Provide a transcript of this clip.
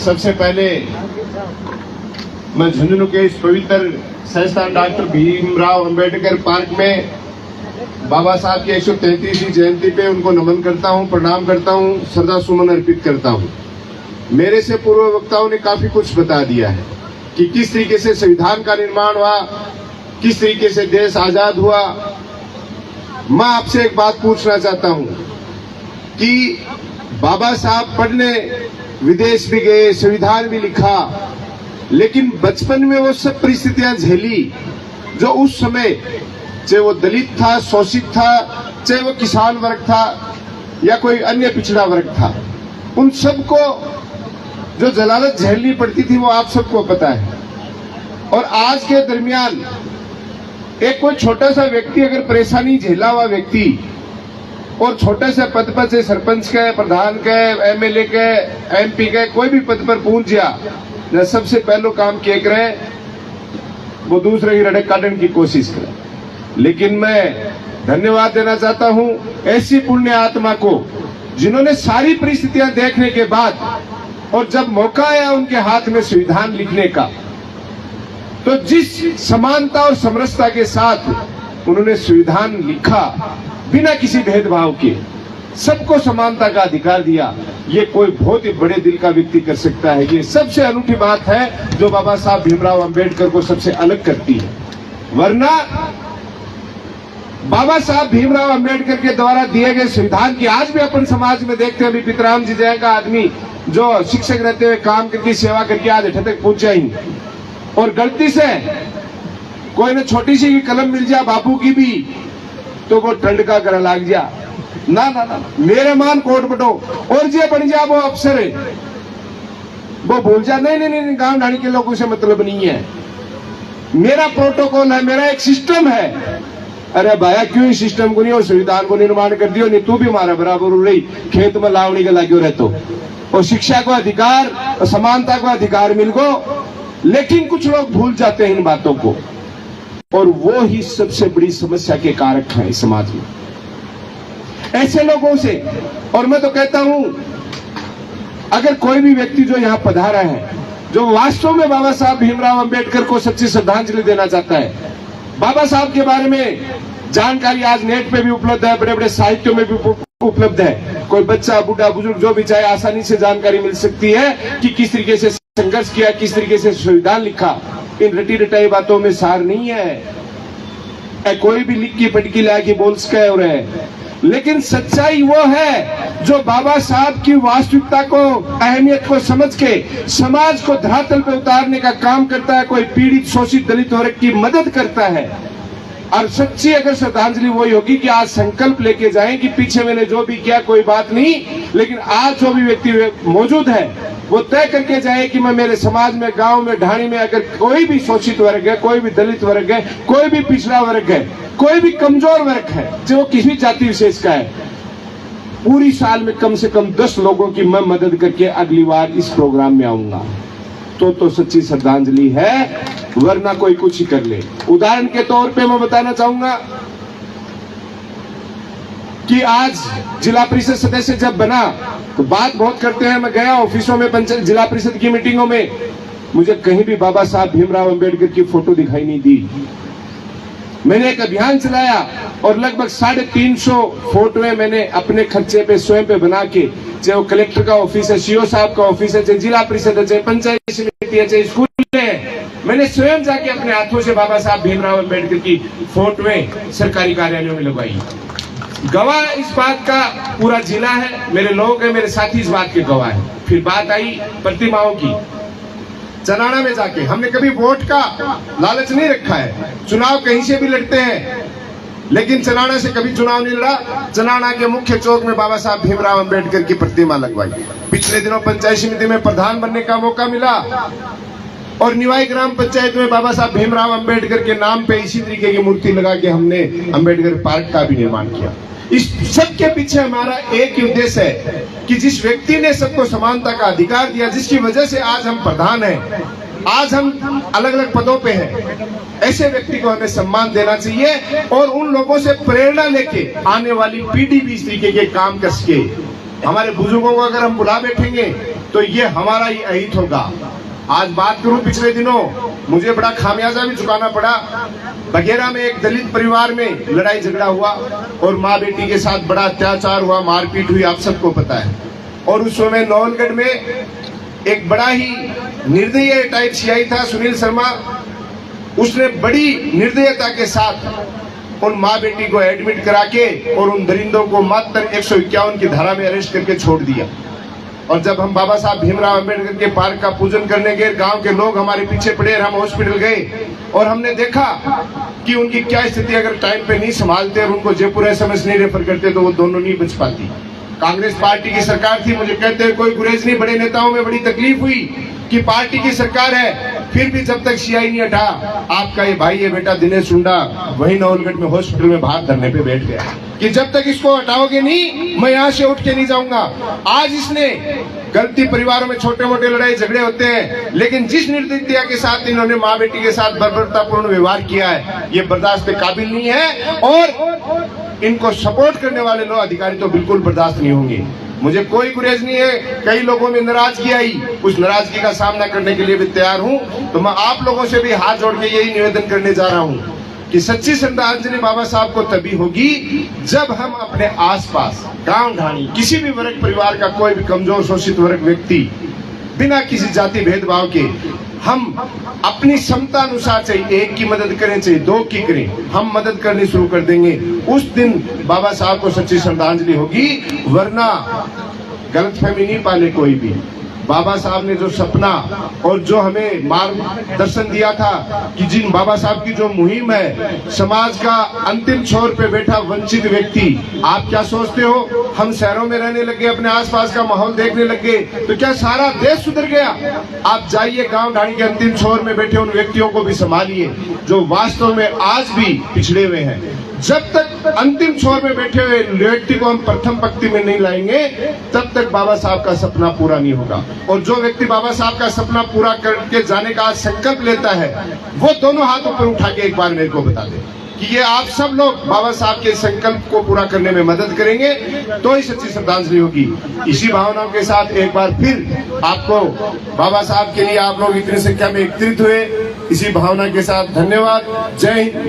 सबसे पहले मैं झुंझुनू के इस पवित्र संस्थान डॉक्टर भीमराव अंबेडकर पार्क में बाबा साहब की 133वीं जयंती पे उनको नमन करता हूं, प्रणाम करता हूं, श्रद्धा सुमन अर्पित करता हूं। मेरे से पूर्व वक्ताओं ने काफी कुछ बता दिया है कि किस तरीके से संविधान का निर्माण हुआ, किस तरीके से देश आजाद हुआ। मैं आपसे एक बात पूछना चाहता हूं कि बाबा साहब पढ़ने विदेश भी गए, संविधान भी लिखा, लेकिन बचपन में वो सब परिस्थितियां झेली जो उस समय, चाहे वो दलित था, शोषित था, चाहे वो किसान वर्ग था या कोई अन्य पिछड़ा वर्ग था, उन सबको जो जलालत झेलनी पड़ती थी वो आप सबको पता है। और आज के दरमियान एक कोई छोटा सा व्यक्ति अगर परेशानी झेला हुआ व्यक्ति और छोटे से पद पर से सरपंच के, प्रधान के, एमएलए के, एमपी के, कोई भी पद पर पहुंच गया, सबसे पहले काम किए करे वो दूसरे की रड़क काटने की कोशिश करे। लेकिन मैं धन्यवाद देना चाहता हूं ऐसी पुण्य आत्मा को जिन्होंने सारी परिस्थितियां देखने के बाद और जब मौका आया उनके हाथ में संविधान लिखने का, तो जिस समानता और समरसता के साथ उन्होंने संविधान लिखा, बिना किसी भेदभाव के सबको समानता का अधिकार दिया, ये कोई बहुत ही बड़े दिल का व्यक्ति कर सकता है। ये सबसे अनूठी बात है जो बाबा साहब भीमराव अंबेडकर को सबसे अलग करती है। वरना बाबा साहब भीमराव अंबेडकर के द्वारा दिए गए संविधान की आज भी अपन समाज में देखते हैं। अभी पितराम जी का आदमी जो शिक्षक रहते हुए काम करके, सेवा करके आज अठे तक पहुंचा ही, और गलती से कोई ने छोटी सी कलम मिल जाए बापू की भी तो वो टंडका कर लाग जा, ना ना ना, मेरे मान कोट बटो और जे बन जा वो अफसर है, वो भूल जा, नहीं नहीं नहीं, गांव ढाणी के लोगों से मतलब नहीं है, मेरा प्रोटोकॉल है, मेरा एक सिस्टम है। अरे भाया क्यों इस सिस्टम को नहीं और संविधान को निर्माण कर दियो, नहीं तू भी हमारा बराबर हो रही, खेत में लावणी के लागे रहतो, और शिक्षा को अधिकार और समानता को अधिकार मिल गो। लेकिन कुछ लोग भूल जाते हैं इन बातों को, और वो ही सबसे बड़ी समस्या के कारक हैं इस समाज में। ऐसे लोगों से, और मैं तो कहता हूं अगर कोई भी व्यक्ति जो यहां पधारा है, जो वास्तव में बाबा साहब भीमराव अंबेडकर को सच्ची श्रद्धांजलि देना चाहता है, बाबा साहब के बारे में जानकारी आज नेट पे भी उपलब्ध है, बड़े बड़े साहित्यों में भी उपलब्ध है, कोई बच्चा, बूढ़ा, बुजुर्ग जो भी चाहे आसानी से जानकारी मिल सकती है कि किस तरीके से संघर्ष किया, किस तरीके से संविधान लिखा। इन रटी रटाई बातों में सार नहीं है, कोई भी लिख की पटकी ला के बोल सके और है। लेकिन सच्चाई वो है जो बाबा साहब की वास्तविकता को, अहमियत को समझ के समाज को धरातल पे उतारने का काम करता है, कोई पीड़ित, शोषित, दलित वर्ग की मदद करता है। और सच्ची अगर श्रद्धांजलि वही होगी कि आज संकल्प लेके जाएं कि पीछे मैंने जो भी किया कोई बात नहीं, लेकिन आज जो भी व्यक्ति मौजूद है वो तय करके जाए कि मैं मेरे समाज में, गांव में, ढाणी में अगर कोई भी शोषित वर्ग है, कोई भी दलित वर्ग है, कोई भी पिछड़ा वर्ग है, कोई भी कमजोर वर्ग है, जो किसी जाति विशेष का है, पूरी साल में कम से कम 10 लोगों की मैं मदद करके अगली बार इस प्रोग्राम में आऊंगा, तो सच्ची श्रद्धांजलि है। वरना कोई कुछ ही कर ले। उदाहरण के तौर पे मैं बताना चाहूंगा कि आज जिला परिषद सदस्य जब बना तो बात बहुत करते हैं, मैं गया ऑफिसों में, पंचायत जिला परिषद की मीटिंगों में, मुझे कहीं भी बाबा साहब भीमराव अंबेडकर की फोटो दिखाई नहीं दी। मैंने एक अभियान चलाया और लगभग 350 फोटोएं मैंने अपने खर्चे पे, स्वयं पे बना के, चाहे वो कलेक्टर का ऑफिस है, सीओ साहब का ऑफिस है, चाहे जिला परिषद है, चाहे पंचायत समिति है, चाहे स्कूल है, मैंने स्वयं जाके अपने हाथों से बाबा साहब भीमराव अंबेडकर की फोटोएं सरकारी कार्यालयों में लगवाई। गवाह इस बात का पूरा जिला है, मेरे लोग हैं, मेरे साथी इस बात के गवाह हैं। फिर बात आई प्रतिमाओं की। चनाना में जाके हमने कभी वोट का लालच नहीं रखा है, चुनाव कहीं से भी लड़ते हैं, लेकिन चनाना से कभी चुनाव नहीं लड़ा। चनाना के मुख्य चौक में बाबा साहब भीमराव अंबेडकर की प्रतिमा लगवाई। पिछले दिनों पंचायत समिति में प्रधान बनने का मौका मिला और निवाई ग्राम पंचायत में बाबा साहब भीमराव अंबेडकर के नाम पे इसी तरीके की मूर्ति लगा के हमने अंबेडकर पार्क का भी निर्माण किया। इस सब के पीछे हमारा एक ही उद्देश्य है कि जिस व्यक्ति ने सबको समानता का अधिकार दिया, जिसकी वजह से आज हम प्रधान हैं, आज हम अलग अलग पदों पे हैं, ऐसे व्यक्ति को हमें सम्मान देना चाहिए और उन लोगों से प्रेरणा लेके आने वाली पीढ़ी भी इस तरीके के काम कर सके। हमारे बुजुर्गों को अगर हम बुला बैठेंगे तो ये हमारा ही अहित होगा। आज बात करूं, पिछले दिनों मुझे बड़ा खामियाजा भी चुकाना पड़ा। बघेरा में एक दलित परिवार में लड़ाई झगड़ा हुआ और माँ बेटी के साथ बड़ा अत्याचार हुआ, मारपीट हुई, आप सबको पता है। और उस समय नौलगढ़ में एक बड़ा ही निर्दयी टाइप सीआई था, सुनील शर्मा। उसने बड़ी निर्दयता के साथ उन माँ बेटी को एडमिट करा के और उन दरिंदों को मात्र 151 की धारा में अरेस्ट करके छोड़ दिया। और जब हम बाबा साहब भीमराव अंबेडकर के पार्क का पूजन करने गए, गांव के लोग हमारे पीछे पड़े और हम हॉस्पिटल गए और हमने देखा कि उनकी क्या स्थिति, अगर टाइम पे नहीं संभालते और उनको जयपुर एसएमएस नहीं रेफर करते तो वो दोनों नहीं बच पाती। कांग्रेस पार्टी की सरकार थी, मुझे कहते हैं कोई गुरेज नहीं, बड़े नेताओं में बड़ी तकलीफ हुई कि पार्टी की सरकार है, फिर भी जब तक सीआई नहीं हटा, आपका ये भाई ये बेटा दिनेश हुंडा वही नवलगढ़ में हॉस्पिटल में बाहर धरने पे बैठ गया कि जब तक इसको हटाओगे नहीं मैं यहाँ से उठ के नहीं जाऊंगा। आज इसने गलती, परिवारों में छोटे मोटे लड़ाई झगड़े होते हैं, लेकिन जिस निर्दयता के साथ इन्होंने माँ बेटी के साथ बर्बरतापूर्ण व्यवहार किया है, ये बर्दाश्त के काबिल नहीं है और इनको सपोर्ट करने वाले लोग अधिकारी तो बिल्कुल बर्दाश्त नहीं होंगे। मुझे कोई गुरेज नहीं है, कई लोगों में नाराजगी आई, उस नाराजगी का सामना करने के लिए भी तैयार हूं। तो मैं आप लोगों से भी हाथ जोड़ के यही निवेदन करने जा रहा हूं कि सच्ची श्रद्धांजलि बाबा साहब को तभी होगी जब हम अपने आसपास गांव ढाणी किसी भी वर्ग परिवार का कोई भी कमजोर शोषित वर्ग व्यक्ति बिना किसी जाति भेदभाव के हम अपनी क्षमता अनुसार, चाहिए एक की मदद करें चाहे दो की करें, हम मदद करनी शुरू कर देंगे। उस दिन बाबा साहब को सच्ची श्रद्धांजलि होगी, वरना गलतफहमी नहीं पाले कोई भी। बाबा साहब ने जो सपना और जो हमें मार्गदर्शन दिया था कि जिन बाबा साहब की जो मुहिम है, समाज का अंतिम छोर पे बैठा वंचित व्यक्ति, आप क्या सोचते हो हम शहरों में रहने लगे, अपने आसपास का माहौल देखने लगे तो क्या सारा देश सुधर गया? आप जाइए गांव ढाणी के अंतिम छोर में बैठे उन व्यक्तियों को भी संभालिए जो वास्तव में आज भी पिछड़े हुए हैं। जब तक अंतिम छोर में बैठे हुए व्यक्ति को हम प्रथम पंक्ति में नहीं लाएंगे तब तक बाबा साहब का सपना पूरा नहीं होगा। और जो व्यक्ति बाबा साहब का सपना पूरा करके जाने का संकल्प लेता है वो दोनों हाथों पर उठा के एक बार मेरे को बता दे कि ये आप सब लोग बाबा साहब के संकल्प को पूरा करने में मदद करेंगे तो ही सच्ची श्रद्धांजलि होगी। इसी भावनाओं के साथ एक बार फिर आपको बाबा साहब के लिए आप लोग इतनी संख्या में एकत्रित हुए, इसी भावना के साथ धन्यवाद। जय हिंद।